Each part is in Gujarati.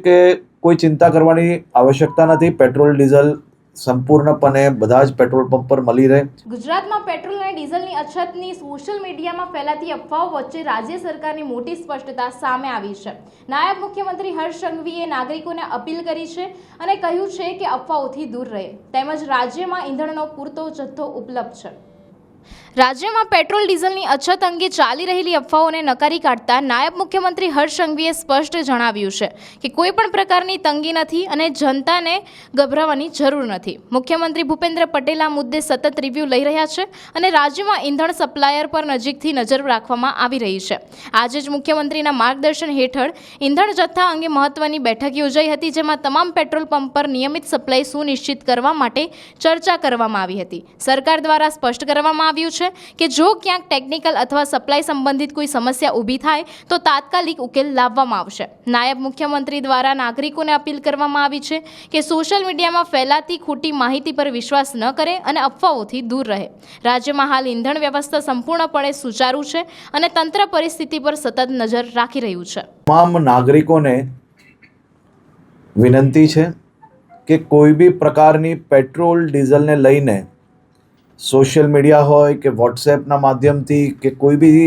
કે કોઈ ચિંતા કરવાની આવશ્યકતા નથી। પેટ્રોલ ડીઝલ સંપૂર્ણપણે બધા જ પેટ્રોલ પંપ પર મળી રહે। ગુજરાતમાં પેટ્રોલ અને ડીઝલની અછતની સોશિયલ મીડિયામાં ફેલાતી અફવાઓ વચ્ચે રાજ્ય સરકારની મોટી સ્પષ્ટતા સામે આવી છે। નાયબ મુખ્યમંત્રી હર્ષ સંઘવીએ નાગરિકોને અપીલ કરી છે અને કહ્યું છે કે અફવાઓથી દૂર રહે તેમજ રાજ્યમાં ઈંધણનો પૂરતો જથ્થો ઉપલબ્ધ છે। રાજ્યમાં પેટ્રોલ ડીઝલની અછત અંગે ચાલી રહેલી અફવાઓને નકારી કાઢતા નાયબ મુખ્યમંત્રી હર્ષ સંઘવીએ સ્પષ્ટ જણાવ્યું છે કે કોઈ પણ પ્રકારની તંગી નથી અને જનતાને ગભરાવાની જરૂર નથી। મુખ્યમંત્રી ભૂપેન્દ્ર પટેલ આ મુદ્દે સતત રિવ્યૂ લઈ રહ્યા છે અને રાજ્યમાં ઈંધણ સપ્લાયર પર નજીકથી નજર રાખવામાં આવી રહી છે। આજે જ મુખ્યમંત્રીના માર્ગદર્શન હેઠળ ઈંધણ જથ્થા અંગે મહત્વની બેઠક યોજાઈ હતી, જેમાં તમામ પેટ્રોલ પંપ પર નિયમિત સપ્લાય સુનિશ્ચિત કરવા માટે ચર્ચા કરવામાં આવી હતી। સરકાર દ્વારા સ્પષ્ટ કરવામાં આવ્યું છે કે જો ક્યાંક ટેકનિકલ અથવા સપ્લાય સંબંધિત કોઈ સમસ્યા ઊભી થાય તો તાત્કાલિક ઉકેલ લાવવામાં આવશે। નાયબ મુખ્યમંત્રી દ્વારા નાગરિકોને અપીલ કરવામાં આવી છે કે સોશિયલ મીડિયામાં ફેલાતી ખોટી માહિતી પર વિશ્વાસ ન કરે અને અફવાઓથી દૂર રહે। રાજ્યમાં હાલ ઈંધણ વ્યવસ્થા સંપૂર્ણપણે સુચારુ છે અને તંત્ર પરિસ્થિતિ પર સતત નજર રાખી રહ્યું છે। તમામ નાગરિકોને વિનંતી છે કે કોઈ બી પ્રકારની પેટ્રોલ ડીઝલને લઈને સોશિયલ મીડિયા હોય કે વોટ્સએપના માધ્યમથી કે કોઈ બી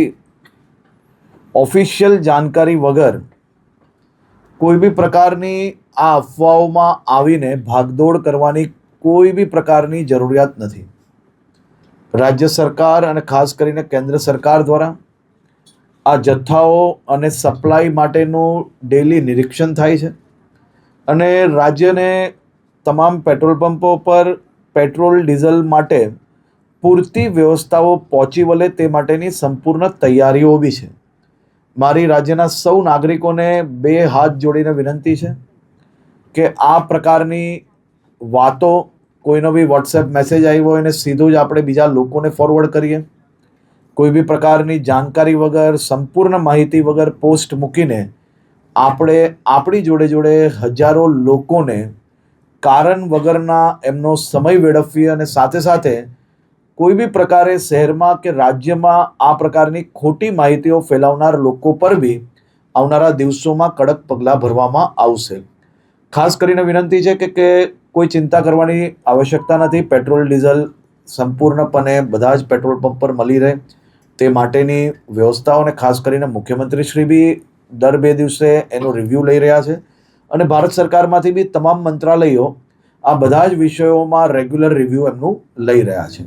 ઓફિશિયલ જાણકારી વગર કોઈ બી પ્રકારની આ અફવાઓમાં આવીને ભાગદોડ કરવાની કોઈ બી પ્રકારની જરૂરિયાત નથી। રાજ્ય સરકાર અને ખાસ કરીને કેન્દ્ર સરકાર દ્વારા આ જથ્થાઓ અને સપ્લાય માટેનું ડેલી નિરીક્ષણ થાય છે અને રાજ્યને તમામ પેટ્રોલ પંપો પર પેટ્રોલ ડીઝલ માટે પૂરતી વ્યવસ્થાઓ પહોંચી વળે તે માટેની સંપૂર્ણ તૈયારીઓ બી છે। મારી રાજ્યના સૌ નાગરિકોને બે હાથ જોડીને વિનંતી છે કે આ પ્રકારની વાતો કોઈનો બી વોટ્સએપ મેસેજ આવ્યો હોય એને સીધું જ આપણે બીજા લોકોને ફોરવર્ડ કરીએ। કોઈ બી પ્રકારની જાણકારી વગર, સંપૂર્ણ માહિતી વગર પોસ્ટ મૂકીને આપણે આપણી જોડે જોડે હજારો લોકોને કારણ વગરના એમનો સમય વેડફીએ અને સાથે સાથે કોઈ બી પ્રકારે શહેરમાં કે રાજ્યમાં આ પ્રકારની ખોટી માહિતીઓ ફેલાવનાર લોકો પર બી આવનારા દિવસોમાં કડક પગલાં ભરવામાં આવશે। ખાસ કરીને વિનંતી છે કે કોઈ ચિંતા કરવાની આવશ્યકતા નથી। પેટ્રોલ ડીઝલ સંપૂર્ણપણે બધા જ પેટ્રોલ પંપ પર મળી રહે તે માટેની વ્યવસ્થાઓને ખાસ કરીને મુખ્યમંત્રીશ્રી બી દર 2 દિવસે એનો રિવ્યૂ લઈ રહ્યા છે અને ભારત સરકારમાંથી બી તમામ મંત્રાલયો આ બધા જ વિષયોમાં રેગ્યુલર રિવ્યૂ એમનું લઈ રહ્યા છે।